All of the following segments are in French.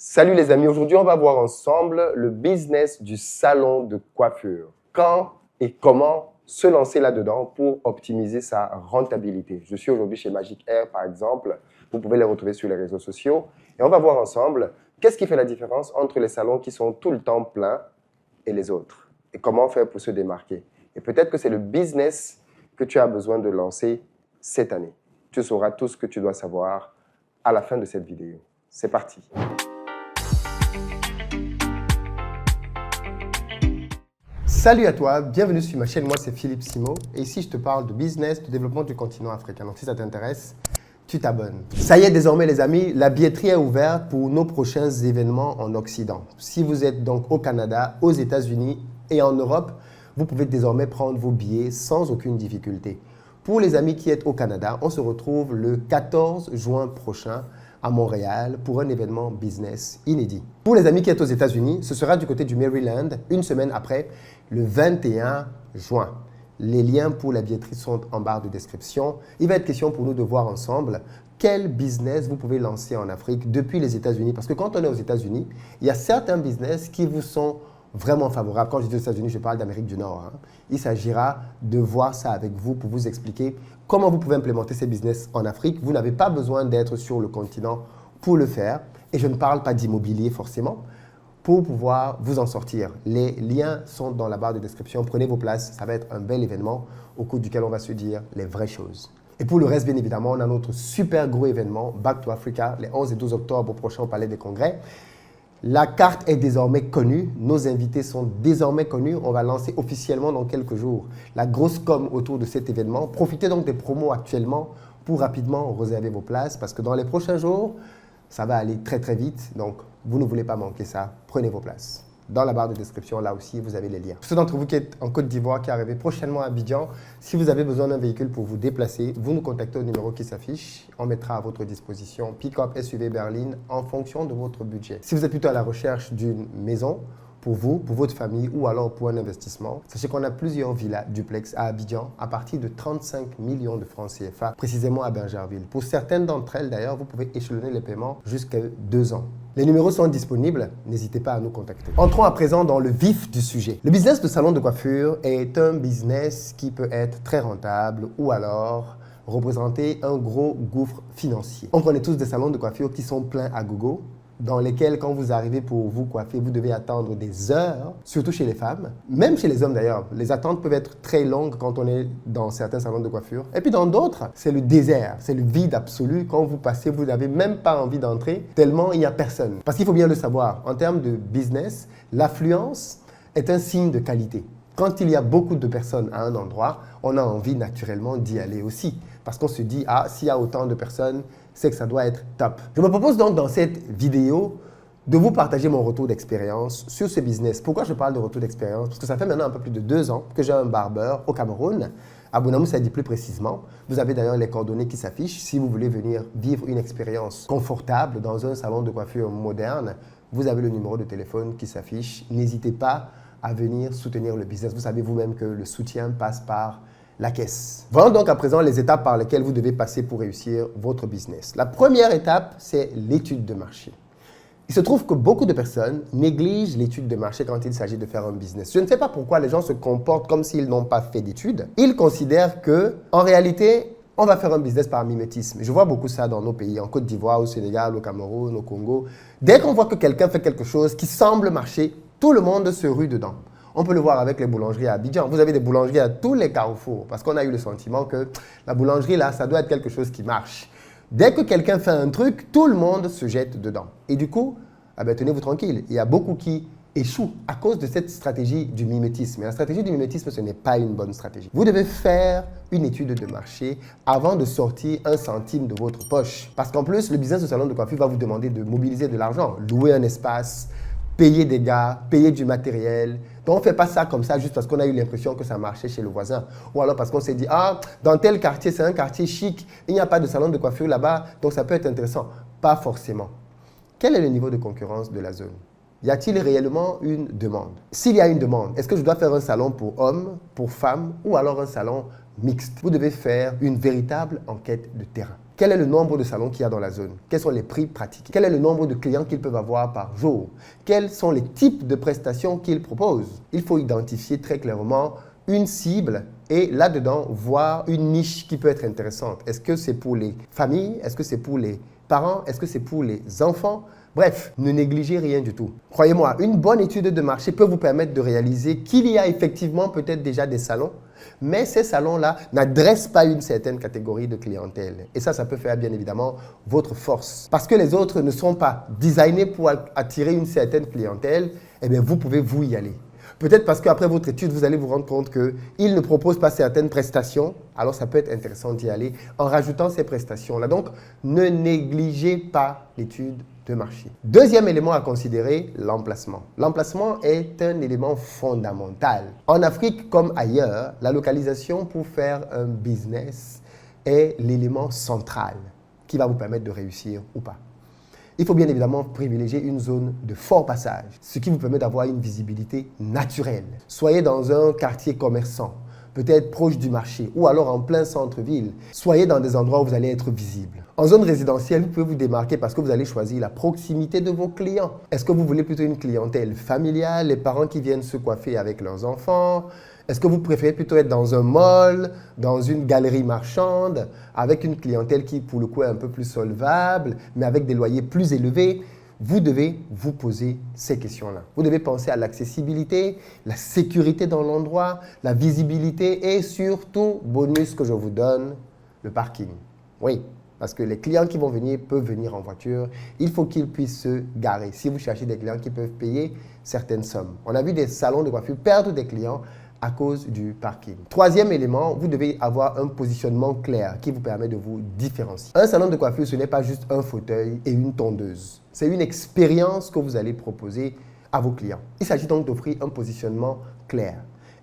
Salut les amis, aujourd'hui on va voir ensemble le business du salon de coiffure. Quand et comment se lancer là-dedans pour optimiser sa rentabilité. Je suis aujourd'hui chez Magic Air par exemple, vous pouvez les retrouver sur les réseaux sociaux et on va voir ensemble qu'est-ce qui fait la différence entre les salons qui sont tout le temps pleins et les autres et comment faire pour se démarquer. Et peut-être que c'est le business que tu as besoin de lancer cette année. Tu sauras tout ce que tu dois savoir à la fin de cette vidéo. C'est parti. Salut à toi, bienvenue sur ma chaîne, moi c'est Philippe Simo et ici je te parle de business, de développement du continent africain. Donc si ça t'intéresse, tu t'abonnes. Ça y est désormais les amis, la billetterie est ouverte pour nos prochains événements en Occident. Si vous êtes donc au Canada, aux États-Unis et en Europe, vous pouvez désormais prendre vos billets sans aucune difficulté. Pour les amis qui êtes au Canada, on se retrouve le 14 juin prochain à Montréal pour un événement business inédit. Pour les amis qui êtes aux États-Unis, ce sera du côté du Maryland, une semaine après, le 21 juin. Les liens pour la billetterie sont en barre de description. Il va être question pour nous de voir ensemble quel business vous pouvez lancer en Afrique depuis les États-Unis. Parce que quand on est aux États-Unis, il y a certains business qui vous sont vraiment favorables. Quand je dis aux États-Unis, je parle d'Amérique du Nord. Il s'agira de voir ça avec vous pour vous expliquer comment vous pouvez implémenter ces business en Afrique. Vous n'avez pas besoin d'être sur le continent pour le faire. Et je ne parle pas d'immobilier forcément, pour pouvoir vous en sortir. Les liens sont dans la barre de description. Prenez vos places. Ça va être un bel événement au cours duquel on va se dire les vraies choses. Et pour le reste, bien évidemment, on a notre super gros événement Back to Africa, les 11 et 12 octobre prochain au Palais des Congrès. La carte est désormais connue, nos invités sont désormais connus. On va lancer officiellement dans quelques jours la grosse com autour de cet événement. Profitez donc des promos actuellement pour rapidement réserver vos places parce que dans les prochains jours, ça va aller très très vite. Donc, vous ne voulez pas manquer ça. Prenez vos places. Dans la barre de description, là aussi, vous avez les liens. Pour ceux d'entre vous qui êtes en Côte d'Ivoire, qui arrivez prochainement à Abidjan, si vous avez besoin d'un véhicule pour vous déplacer, vous nous contactez au numéro qui s'affiche. On mettra à votre disposition pick-up, SUV, berline, en fonction de votre budget. Si vous êtes plutôt à la recherche d'une maison, pour vous, pour votre famille ou alors pour un investissement, sachez qu'on a plusieurs villas duplex à Abidjan à partir de 35 millions de francs CFA, précisément à Bingerville. Pour certaines d'entre elles, d'ailleurs, vous pouvez échelonner les paiements jusqu'à 2 ans. Les numéros sont disponibles, n'hésitez pas à nous contacter. Entrons à présent dans le vif du sujet. Le business de salon de coiffure est un business qui peut être très rentable ou alors représenter un gros gouffre financier. On connaît tous des salons de coiffure qui sont pleins à gogo, dans lesquels, quand vous arrivez pour vous coiffer, vous devez attendre des heures, surtout chez les femmes, même chez les hommes d'ailleurs. Les attentes peuvent être très longues quand on est dans certains salons de coiffure. Et puis dans d'autres, c'est le désert, c'est le vide absolu. Quand vous passez, vous n'avez même pas envie d'entrer, tellement il n'y a personne. Parce qu'il faut bien le savoir, en termes de business, l'affluence est un signe de qualité. Quand il y a beaucoup de personnes à un endroit, on a envie naturellement d'y aller aussi. Parce qu'on se dit, ah, s'il y a autant de personnes, c'est que ça doit être top. Je me propose donc dans cette vidéo de vous partager mon retour d'expérience sur ce business. Pourquoi je parle de retour d'expérience? Parce que ça fait maintenant un peu plus de 2 ans que j'ai un barbeur au Cameroun, à Bonamou, ça dit plus précisément. Vous avez d'ailleurs les coordonnées qui s'affichent. Si vous voulez venir vivre une expérience confortable dans un salon de coiffure moderne, vous avez le numéro de téléphone qui s'affiche. N'hésitez pas à venir soutenir le business. Vous savez vous-même que le soutien passe par la caisse. Voyons donc à présent les étapes par lesquelles vous devez passer pour réussir votre business. La première étape, c'est l'étude de marché. Il se trouve que beaucoup de personnes négligent l'étude de marché quand il s'agit de faire un business. Je ne sais pas pourquoi les gens se comportent comme s'ils n'ont pas fait d'études. Ils considèrent que, en réalité, on va faire un business par mimétisme. Je vois beaucoup ça dans nos pays, en Côte d'Ivoire, au Sénégal, au Cameroun, au Congo. Dès qu'on voit que quelqu'un fait quelque chose qui semble marcher, tout le monde se rue dedans. On peut le voir avec les boulangeries à Abidjan. Vous avez des boulangeries à tous les carrefours parce qu'on a eu le sentiment que la boulangerie, là, ça doit être quelque chose qui marche. Dès que quelqu'un fait un truc, tout le monde se jette dedans. Et du coup, tenez-vous tranquille, il y a beaucoup qui échouent à cause de cette stratégie du mimétisme. Et la stratégie du mimétisme, ce n'est pas une bonne stratégie. Vous devez faire une étude de marché avant de sortir 1 centime de votre poche. Parce qu'en plus, le business de salon de coiffure va vous demander de mobiliser de l'argent, louer un espace, payer des gars, payer du matériel. Donc, on ne fait pas ça comme ça juste parce qu'on a eu l'impression que ça marchait chez le voisin. Ou alors parce qu'on s'est dit, ah, dans tel quartier, c'est un quartier chic, il n'y a pas de salon de coiffure là-bas, donc ça peut être intéressant. Pas forcément. Quel est le niveau de concurrence de la zone? Y a-t-il réellement une demande? S'il y a une demande, est-ce que je dois faire un salon pour hommes, pour femmes ou alors un salon mixte. Vous devez faire une véritable enquête de terrain. Quel est le nombre de salons qu'il y a dans la zone? Quels sont les prix pratiques? Quel est le nombre de clients qu'ils peuvent avoir par jour? Quels sont les types de prestations qu'ils proposent? Il faut identifier très clairement une cible et là-dedans, voir une niche qui peut être intéressante. Est-ce que c'est pour les familles? Est-ce que c'est pour les parents? Est-ce que c'est pour les enfants? Bref, ne négligez rien du tout. Croyez-moi, une bonne étude de marché peut vous permettre de réaliser qu'il y a effectivement peut-être déjà des salons, mais ces salons-là n'adressent pas une certaine catégorie de clientèle. Et ça peut faire bien évidemment votre force. Parce que les autres ne sont pas designés pour attirer une certaine clientèle, eh bien vous pouvez vous y aller. Peut-être parce qu'après votre étude, vous allez vous rendre compte qu'ils ne proposent pas certaines prestations. Alors, ça peut être intéressant d'y aller en rajoutant ces prestations-là. Donc, ne négligez pas l'étude de marché. Deuxième élément à considérer, l'emplacement. L'emplacement est un élément fondamental. En Afrique comme ailleurs, la localisation pour faire un business est l'élément central qui va vous permettre de réussir ou pas. Il faut bien évidemment privilégier une zone de fort passage, ce qui vous permet d'avoir une visibilité naturelle. Soyez dans un quartier commerçant, peut-être proche du marché ou alors en plein centre-ville. Soyez dans des endroits où vous allez être visible. En zone résidentielle, vous pouvez vous démarquer parce que vous allez choisir la proximité de vos clients. Est-ce que vous voulez plutôt une clientèle familiale, les parents qui viennent se coiffer avec leurs enfants? Est-ce que vous préférez plutôt être dans un mall, dans une galerie marchande, avec une clientèle qui, pour le coup, est un peu plus solvable, mais avec des loyers plus élevés? Vous devez vous poser ces questions-là. Vous devez penser à l'accessibilité, la sécurité dans l'endroit, la visibilité et surtout, bonus que je vous donne, le parking. Oui, parce que les clients qui vont venir peuvent venir en voiture. Il faut qu'ils puissent se garer. Si vous cherchez des clients qui peuvent payer certaines sommes. On a vu des salons de coiffure perdre des clients à cause du parking. Troisième élément, vous devez avoir un positionnement clair qui vous permet de vous différencier. Un salon de coiffure, ce n'est pas juste un fauteuil et une tondeuse. C'est une expérience que vous allez proposer à vos clients. Il s'agit donc d'offrir un positionnement clair.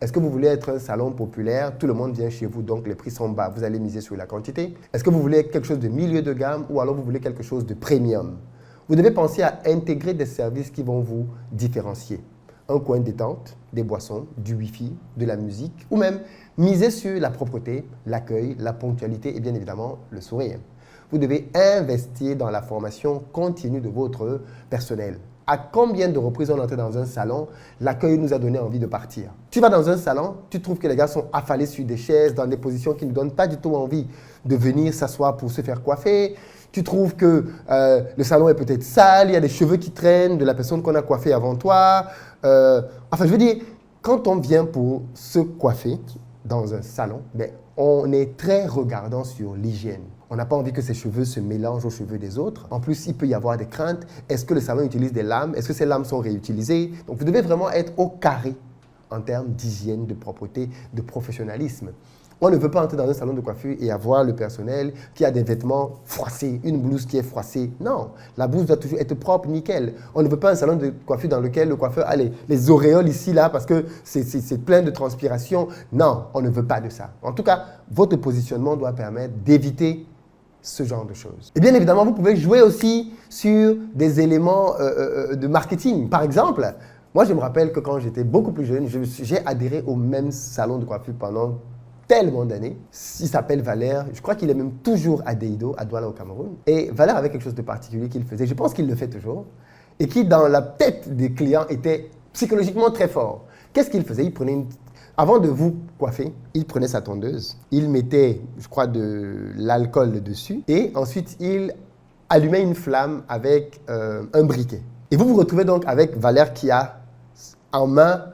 Est-ce que vous voulez être un salon populaire? Tout le monde vient chez vous, donc les prix sont bas. Vous allez miser sur la quantité. Est-ce que vous voulez quelque chose de milieu de gamme ou alors vous voulez quelque chose de premium? Vous devez penser à intégrer des services qui vont vous différencier. Un coin détente, des boissons, du Wi-Fi, de la musique ou même miser sur la propreté, l'accueil, la ponctualité et bien évidemment le sourire. Vous devez investir dans la formation continue de votre personnel. À combien de reprises on est entré dans un salon, l'accueil nous a donné envie de partir. Tu vas dans un salon, tu trouves que les gars sont affalés sur des chaises, dans des positions qui ne donnent pas du tout envie de venir s'asseoir pour se faire coiffer. Tu trouves que le salon est peut-être sale, il y a des cheveux qui traînent de la personne qu'on a coiffée avant toi. Enfin, je veux dire, quand on vient pour se coiffer dans un salon, on est très regardant sur l'hygiène. On n'a pas envie que ses cheveux se mélangent aux cheveux des autres. En plus, il peut y avoir des craintes. Est-ce que le salon utilise des lames? Est-ce que ces lames sont réutilisées? Donc, vous devez vraiment être au carré en termes d'hygiène, de propreté, de professionnalisme. On ne veut pas entrer dans un salon de coiffure et avoir le personnel qui a des vêtements froissés, une blouse qui est froissée. Non, la blouse doit toujours être propre, nickel. On ne veut pas un salon de coiffure dans lequel le coiffeur a les auréoles ici, là, parce que c'est plein de transpiration. Non, on ne veut pas de ça. En tout cas, votre positionnement doit permettre d'éviter ce genre de choses. Et bien évidemment, vous pouvez jouer aussi sur des éléments de marketing. Par exemple, moi, je me rappelle que quand j'étais beaucoup plus jeune, j'ai adhéré au même salon de coiffure pendant tellement d'années. Il s'appelle Valère. Je crois qu'il est même toujours à Deido, à Douala au Cameroun. Et Valère avait quelque chose de particulier qu'il faisait. Je pense qu'il le fait toujours. Et qui, dans la tête des clients, était psychologiquement très fort. Qu'est-ce qu'il faisait? Il prenait Avant de vous coiffer, il prenait sa tondeuse. Il mettait, je crois, de l'alcool dessus. Et ensuite, il allumait une flamme avec un briquet. Et vous vous retrouvez donc avec Valère qui a en main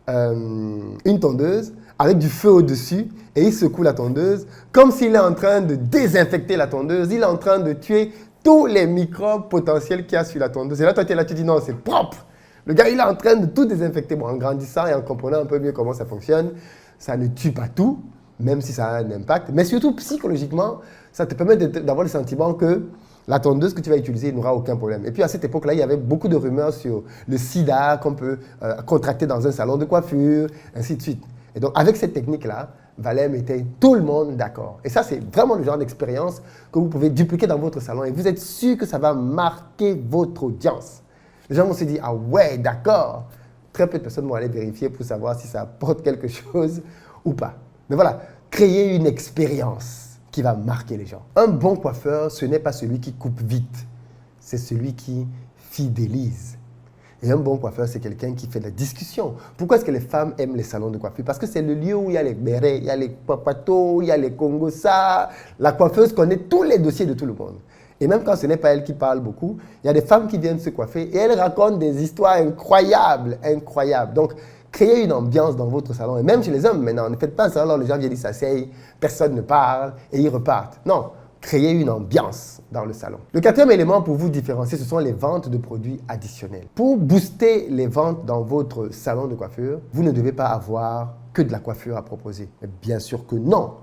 une tondeuse avec du feu au-dessus et il secoue la tondeuse comme s'il est en train de désinfecter la tondeuse. Il est en train de tuer tous les microbes potentiels qu'il y a sur la tondeuse. Et là, toi, tu es là, tu dis non, c'est propre. Le gars, il est en train de tout désinfecter. Bon, en grandissant et en comprenant un peu mieux comment ça fonctionne, ça ne tue pas tout, même si ça a un impact. Mais surtout, psychologiquement, ça te permet d'avoir le sentiment que la tondeuse que tu vas utiliser n'aura aucun problème. Et puis à cette époque-là, il y avait beaucoup de rumeurs sur le sida qu'on peut contracter dans un salon de coiffure, ainsi de suite. Et donc, avec cette technique-là, Valère mettait tout le monde d'accord. Et ça, c'est vraiment le genre d'expérience que vous pouvez dupliquer dans votre salon. Et vous êtes sûr que ça va marquer votre audience. Les gens vont se dire, ah ouais, d'accord. Très peu de personnes vont aller vérifier pour savoir si ça apporte quelque chose ou pas. Mais voilà, créer une expérience qui va marquer les gens. Un bon coiffeur, ce n'est pas celui qui coupe vite, c'est celui qui fidélise. Et un bon coiffeur, c'est quelqu'un qui fait de la discussion. Pourquoi est-ce que les femmes aiment les salons de coiffure? Parce que c'est le lieu où il y a les bérets, il y a les papatos, il y a les congossas. La coiffeuse connaît tous les dossiers de tout le monde. Et même quand ce n'est pas elle qui parle beaucoup, il y a des femmes qui viennent se coiffer et elles racontent des histoires incroyables, incroyables. Donc, créez une ambiance dans votre salon. Et même chez les hommes, maintenant, ne faites pas un salon où les gens viennent, ils s'asseyent, personne ne parle et ils repartent. Non, créez une ambiance dans le salon. Le quatrième élément pour vous différencier, ce sont les ventes de produits additionnels. Pour booster les ventes dans votre salon de coiffure, vous ne devez pas avoir que de la coiffure à proposer. Mais bien sûr que non.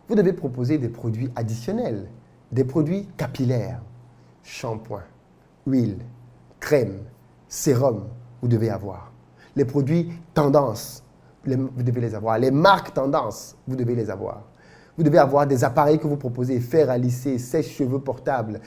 Vous devez proposer des produits additionnels, des produits capillaires, shampoing, huile, crème, sérum, vous devez avoir. Les produits tendance, vous devez les avoir. Les marques tendance, vous devez les avoir. Vous devez avoir des appareils que vous proposez, fer à lisser, sèche-cheveux portables.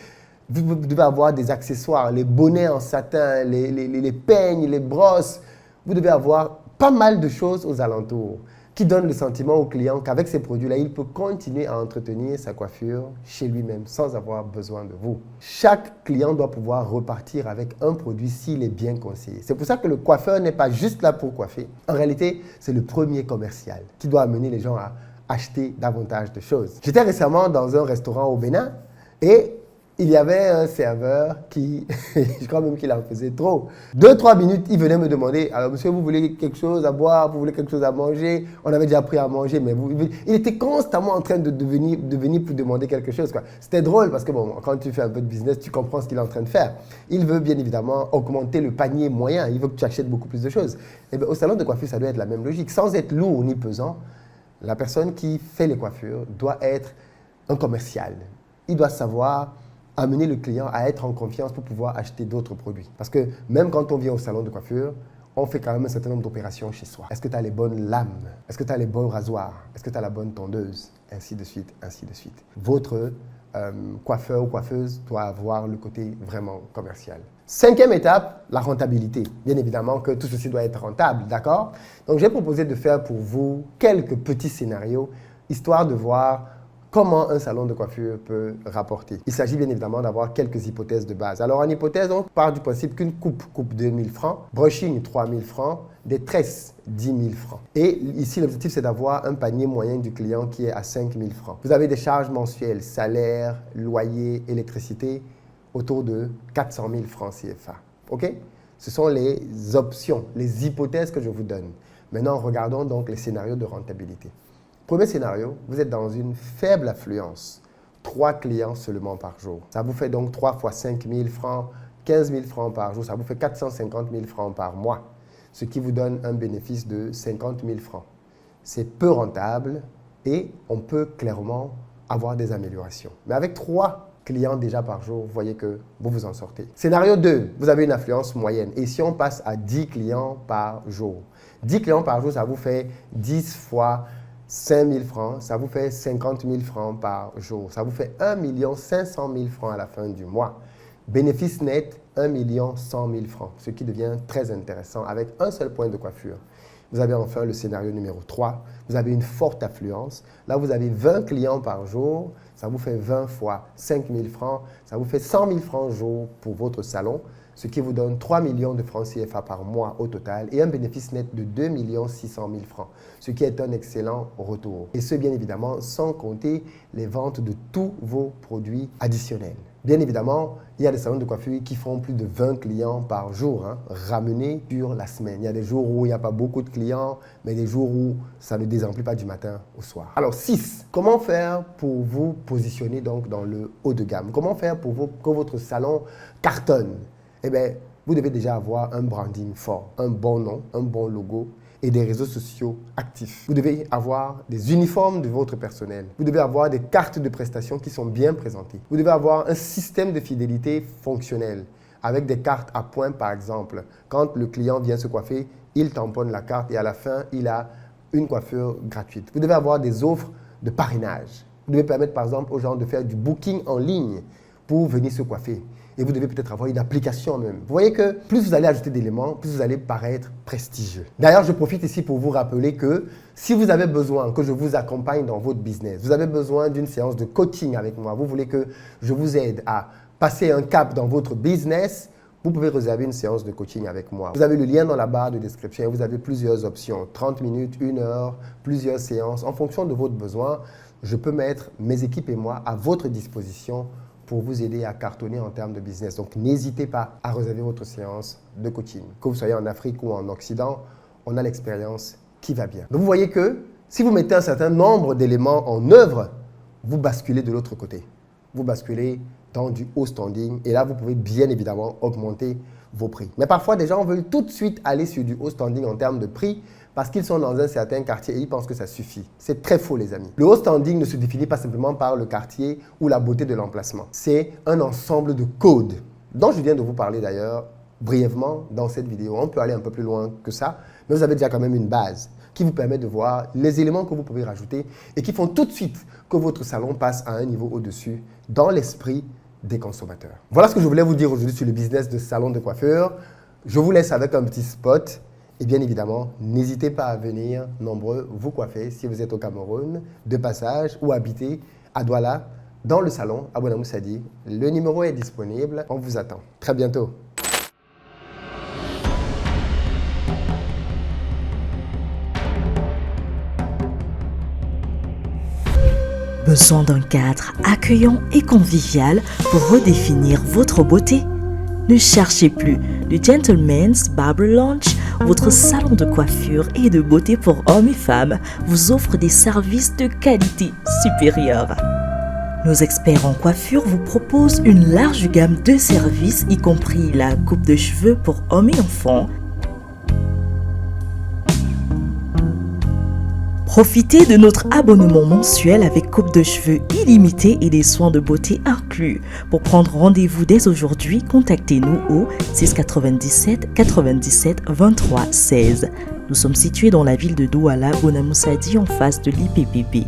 Vous devez avoir des accessoires, les bonnets en satin, les peignes, les brosses. Vous devez avoir pas mal de choses aux alentours qui donnent le sentiment au client qu'avec ces produits-là, il peut continuer à entretenir sa coiffure chez lui-même sans avoir besoin de vous. Chaque client doit pouvoir repartir avec un produit s'il est bien conseillé. C'est pour ça que le coiffeur n'est pas juste là pour coiffer. En réalité, c'est le premier commercial qui doit amener les gens à acheter davantage de choses. J'étais récemment dans un restaurant au Bénin et il y avait un serveur qui, je crois même qu'il en faisait trop. 2-3 minutes, il venait me demander, alors monsieur, vous voulez quelque chose à boire, vous voulez quelque chose à manger? On avait déjà pris à manger, mais il était constamment en train de venir pour demander quelque chose, quoi. C'était drôle parce que bon, quand tu fais un peu de business, tu comprends ce qu'il est en train de faire. Il veut bien évidemment augmenter le panier moyen, il veut que tu achètes beaucoup plus de choses. Et bien, au salon de coiffure, ça doit être la même logique. Sans être lourd ni pesant, la personne qui fait les coiffures doit être un commercial. Il doit savoir amener le client à être en confiance pour pouvoir acheter d'autres produits. Parce que même quand on vient au salon de coiffure, on fait quand même un certain nombre d'opérations chez soi. Est-ce que tu as les bonnes lames? Est-ce que tu as les bons rasoirs? Est-ce que tu as la bonne tondeuse? Ainsi de suite, ainsi de suite. Votre coiffeur ou coiffeuse doit avoir le côté vraiment commercial. Cinquième étape, la rentabilité. Bien évidemment que tout ceci doit être rentable, d'accord? Donc, j'ai proposé de faire pour vous quelques petits scénarios, histoire de voir comment un salon de coiffure peut rapporter. Il s'agit bien évidemment d'avoir quelques hypothèses de base. Alors, en hypothèse, on part du principe qu'une coupe 2 000 francs, brushing 3 000 francs, des tresses 10 000 francs. Et ici, l'objectif, c'est d'avoir un panier moyen du client qui est à 5 000 francs. Vous avez des charges mensuelles, salaire, loyer, électricité, autour de 400 000 francs CFA. OK? Ce sont les options, les hypothèses que je vous donne. Maintenant, regardons donc les scénarios de rentabilité. Premier scénario, vous êtes dans une faible affluence, 3 clients seulement par jour. Ça vous fait donc 3 fois 5 000 francs, 15 000 francs par jour, ça vous fait 450 000 francs par mois, ce qui vous donne un bénéfice de 50 000 francs. C'est peu rentable et on peut clairement avoir des améliorations. Mais avec 3 clients déjà par jour, vous voyez que vous vous en sortez. Scénario 2, vous avez une affluence moyenne. Et si on passe à 10 clients par jour, 10 clients par jour, ça vous fait 10 fois 5 000 francs, ça vous fait 50 000 francs par jour. Ça vous fait 1 500 000 francs à la fin du mois. Bénéfice net, 1 100 000 francs, ce qui devient très intéressant avec un seul point de coiffure. Vous avez enfin le scénario numéro 3. Vous avez une forte affluence. Là, vous avez 20 clients par jour. Ça vous fait 20 fois 5 000 francs. Ça vous fait 100 000 francs jour pour votre salon, ce qui vous donne 3 millions de francs CFA par mois au total et un bénéfice net de 2 600 000 francs, ce qui est un excellent retour. Et ce, bien évidemment, sans compter les ventes de tous vos produits additionnels. Bien évidemment, il y a des salons de coiffure qui font plus de 20 clients par jour, ramenés sur la semaine. Il y a des jours où il n'y a pas beaucoup de clients, mais des jours où ça ne désemplit pas du matin au soir. Alors 6, comment faire pour vous positionner donc dans le haut de gamme? Comment faire pour que votre salon cartonne? Eh bien, vous devez déjà avoir un branding fort, un bon nom, un bon logo et des réseaux sociaux actifs. Vous devez avoir des uniformes de votre personnel. Vous devez avoir des cartes de prestations qui sont bien présentées. Vous devez avoir un système de fidélité fonctionnel avec des cartes à points, par exemple. Quand le client vient se coiffer, il tamponne la carte et à la fin, il a une coiffure gratuite. Vous devez avoir des offres de parrainage. Vous devez permettre, par exemple, aux gens de faire du booking en ligne pour venir se coiffer. et vous devez peut-être avoir une application même. Vous voyez que plus vous allez ajouter d'éléments, plus vous allez paraître prestigieux. D'ailleurs, je profite ici pour vous rappeler que si vous avez besoin que je vous accompagne dans votre business, vous avez besoin d'une séance de coaching avec moi, vous voulez que je vous aide à passer un cap dans votre business, vous pouvez réserver une séance de coaching avec moi. Vous avez le lien dans la barre de description et vous avez plusieurs options, 30 minutes, 1 heure, plusieurs séances. En fonction de votre besoin, je peux mettre mes équipes et moi à votre disposition pour vous aider à cartonner en termes de business. Donc, n'hésitez pas à réserver votre séance de coaching. Que vous soyez en Afrique ou en Occident, on a l'expérience qui va bien. Donc, vous voyez que si vous mettez un certain nombre d'éléments en œuvre, vous basculez de l'autre côté. Vous basculez dans du haut standing et là, vous pouvez bien évidemment augmenter vos prix. Mais parfois, des gens veulent tout de suite aller sur du haut standing en termes de prix parce qu'ils sont dans un certain quartier et ils pensent que ça suffit. C'est très faux, les amis. Le haut standing ne se définit pas simplement par le quartier ou la beauté de l'emplacement. C'est un ensemble de codes dont je viens de vous parler d'ailleurs brièvement dans cette vidéo. On peut aller un peu plus loin que ça, mais vous avez déjà quand même une base qui vous permet de voir les éléments que vous pouvez rajouter et qui font tout de suite que votre salon passe à un niveau au-dessus dans l'esprit des consommateurs. Voilà ce que je voulais vous dire aujourd'hui sur le business de salon de coiffure. Je vous laisse avec un petit spot et bien évidemment, n'hésitez pas à venir nombreux vous coiffer si vous êtes au Cameroun, de passage ou habitez à Douala, dans le salon à Bonamou Sadi. Le numéro est disponible, on vous attend. Très bientôt. Besoin d'un cadre accueillant et convivial pour redéfinir votre beauté? Ne cherchez plus. Le Gentleman's Barber Lounge, votre salon de coiffure et de beauté pour hommes et femmes, vous offre des services de qualité supérieure. Nos experts en coiffure vous proposent une large gamme de services, y compris la coupe de cheveux pour hommes et enfants. Profitez de notre abonnement mensuel avec coupe de cheveux illimitée et des soins de beauté inclus. Pour prendre rendez-vous dès aujourd'hui, contactez-nous au 697 97 23 16. Nous sommes situés dans la ville de Douala, Bonamou Sadi, en face de l'IPPP.